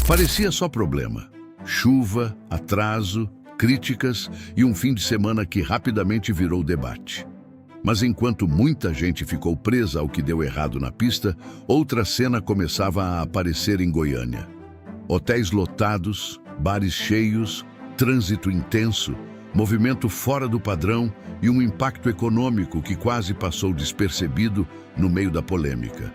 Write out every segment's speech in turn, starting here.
Parecia só problema. Chuva, atraso, críticas e um fim de semana que rapidamente virou debate. Mas enquanto muita gente ficou presa ao que deu errado na pista, outra cena começava a aparecer em Goiânia. Hotéis lotados, bares cheios, trânsito intenso, movimento fora do padrão e um impacto econômico que quase passou despercebido no meio da polêmica.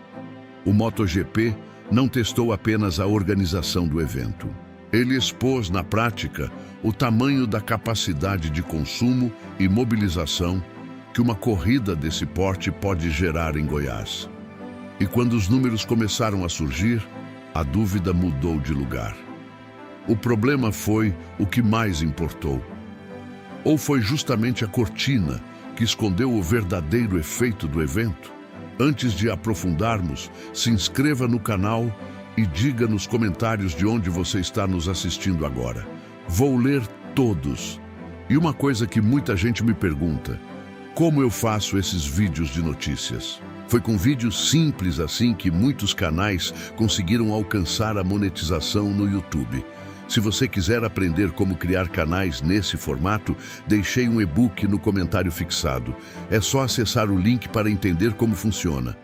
O MotoGP não testou apenas a organização do evento. Ele expôs na prática o tamanho da capacidade de consumo e mobilização que uma corrida desse porte pode gerar em Goiás. E quando os números começaram a surgir, a dúvida mudou de lugar. O problema foi o que mais importou. Ou foi justamente a cortina que escondeu o verdadeiro efeito do evento? Antes de aprofundarmos, se inscreva no canal e diga nos comentários de onde você está nos assistindo agora. Vou ler todos. E uma coisa que muita gente me pergunta: como eu faço esses vídeos de notícias? Foi com vídeos simples assim que muitos canais conseguiram alcançar a monetização no YouTube. Se você quiser aprender como criar canais nesse formato, deixei um e-book no comentário fixado. É só acessar o link para entender como funciona.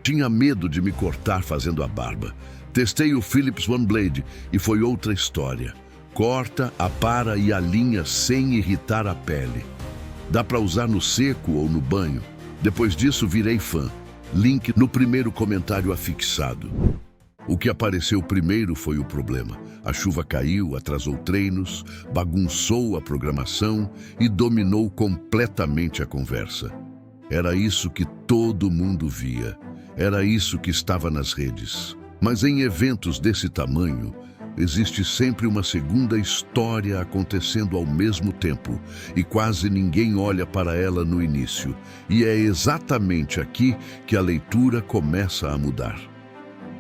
Tinha medo de me cortar fazendo a barba. Testei o Philips One Blade e foi outra história. Corta, apara e alinha sem irritar a pele. Dá para usar no seco ou no banho. Depois disso, virei fã. Link no primeiro comentário afixado. O que apareceu primeiro foi o problema. A chuva caiu, atrasou treinos, bagunçou a programação e dominou completamente a conversa. Era isso que todo mundo via. Era isso que estava nas redes. Mas em eventos desse tamanho, existe sempre uma segunda história acontecendo ao mesmo tempo e quase ninguém olha para ela no início. E é exatamente aqui que a leitura começa a mudar.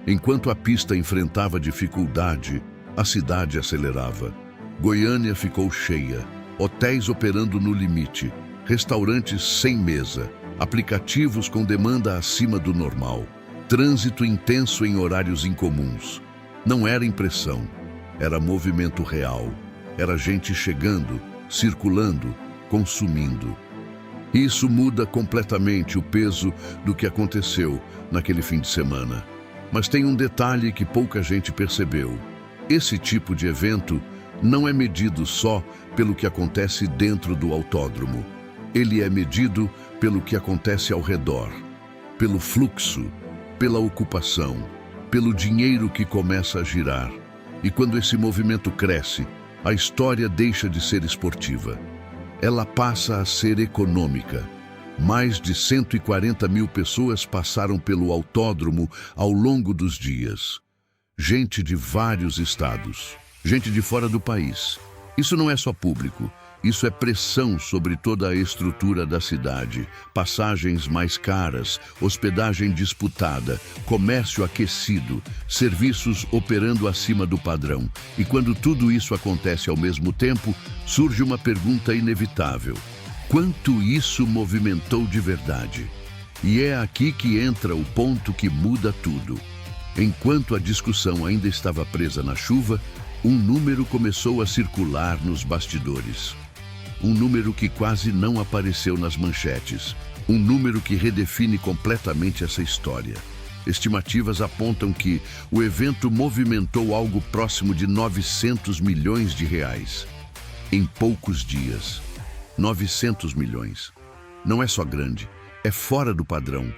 Enquanto a pista enfrentava dificuldade, a cidade acelerava. Goiânia ficou cheia, hotéis operando no limite, restaurantes sem mesa, aplicativos com demanda acima do normal, trânsito intenso em horários incomuns. Não era impressão, era movimento real. Era gente chegando, circulando, consumindo. Isso muda completamente o peso do que aconteceu naquele fim de semana. Mas tem um detalhe que pouca gente percebeu. Esse tipo de evento não é medido só pelo que acontece dentro do autódromo. Ele é medido pelo que acontece ao redor, pelo fluxo, pela ocupação, pelo dinheiro que começa a girar. E quando esse movimento cresce, a história deixa de ser esportiva. Ela passa a ser econômica. Mais de 140 mil pessoas passaram pelo autódromo ao longo dos dias. Gente de vários estados, gente de fora do país. Isso não é só público. Isso é pressão sobre toda a estrutura da cidade. Passagens mais caras, hospedagem disputada, comércio aquecido, serviços operando acima do padrão. E quando tudo isso acontece ao mesmo tempo, surge uma pergunta inevitável: quanto isso movimentou de verdade? E é aqui que entra o ponto que muda tudo. Enquanto a discussão ainda estava presa na chuva, um número começou a circular nos bastidores. Um número que quase não apareceu nas manchetes. Um número que redefine completamente essa história. Estimativas apontam que o evento movimentou algo próximo de 900 milhões de reais. Em poucos dias. 900 milhões. Não é só grande, é fora do padrão.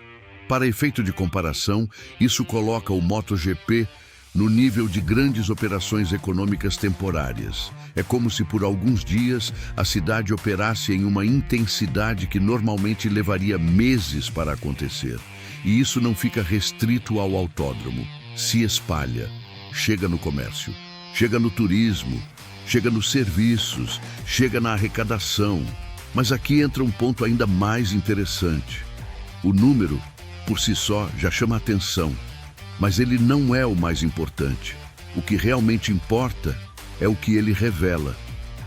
Para efeito de comparação, isso coloca o MotoGP no nível de grandes operações econômicas temporárias. É como se por alguns dias a cidade operasse em uma intensidade que normalmente levaria meses para acontecer. E isso não fica restrito ao autódromo. Se espalha, chega no comércio, chega no turismo, chega nos serviços, chega na arrecadação. Mas aqui entra um ponto ainda mais interessante. O número, por si só, já chama atenção. Mas ele não é o mais importante. O que realmente importa é o que ele revela.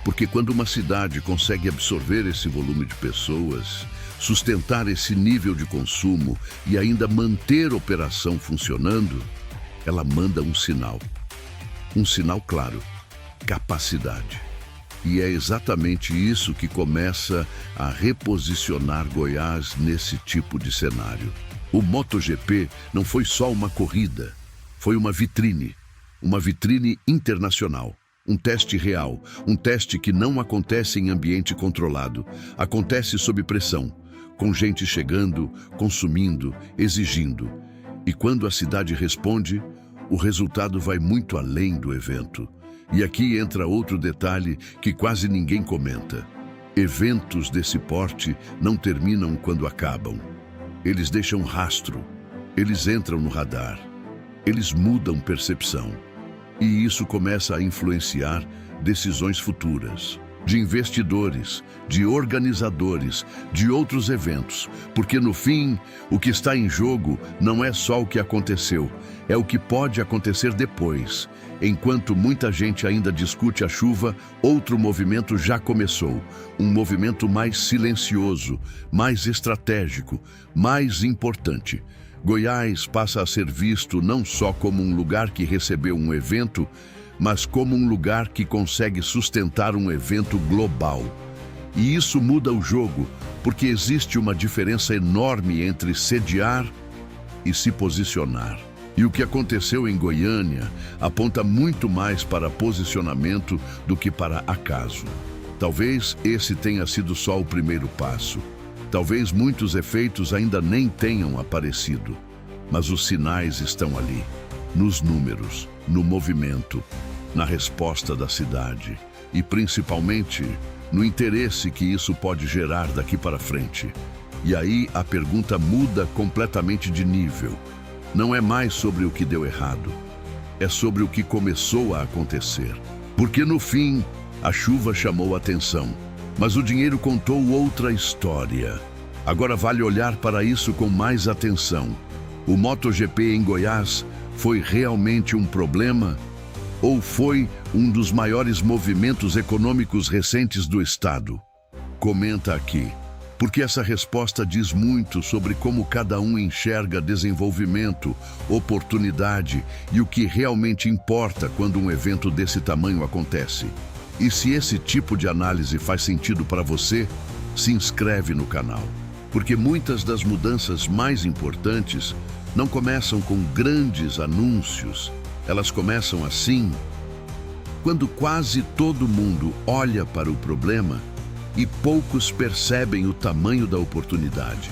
Porque quando uma cidade consegue absorver esse volume de pessoas, sustentar esse nível de consumo e ainda manter a operação funcionando, ela manda um sinal. Um sinal claro: capacidade. E é exatamente isso que começa a reposicionar Goiás nesse tipo de cenário. O MotoGP não foi só uma corrida, foi uma vitrine internacional. Um teste real, um teste que não acontece em ambiente controlado, acontece sob pressão, com gente chegando, consumindo, exigindo. E quando a cidade responde, o resultado vai muito além do evento. E aqui entra outro detalhe que quase ninguém comenta. Eventos desse porte não terminam quando acabam. Eles deixam rastro, eles entram no radar, eles mudam percepção. E isso começa a influenciar decisões futuras, de investidores, de organizadores, de outros eventos, porque no fim, o que está em jogo não é só o que aconteceu, é o que pode acontecer depois. Enquanto muita gente ainda discute a chuva, outro movimento já começou, um movimento mais silencioso, mais estratégico, mais importante. Goiás passa a ser visto não só como um lugar que recebeu um evento, mas como um lugar que consegue sustentar um evento global. E isso muda o jogo, porque existe uma diferença enorme entre sediar e se posicionar. E o que aconteceu em Goiânia aponta muito mais para posicionamento do que para acaso. Talvez esse tenha sido só o primeiro passo. Talvez muitos efeitos ainda nem tenham aparecido, mas os sinais estão ali, nos números, no movimento, na resposta da cidade e, principalmente, no interesse que isso pode gerar daqui para frente. E aí a pergunta muda completamente de nível. Não é mais sobre o que deu errado, é sobre o que começou a acontecer. Porque no fim, a chuva chamou a atenção. Mas o dinheiro contou outra história. Agora vale olhar para isso com mais atenção. O MotoGP em Goiás foi realmente um problema? Ou foi um dos maiores movimentos econômicos recentes do estado? Comenta aqui, porque essa resposta diz muito sobre como cada um enxerga desenvolvimento, oportunidade e o que realmente importa quando um evento desse tamanho acontece. E se esse tipo de análise faz sentido para você, se inscreve no canal. Porque muitas das mudanças mais importantes não começam com grandes anúncios. Elas começam assim, quando quase todo mundo olha para o problema e poucos percebem o tamanho da oportunidade.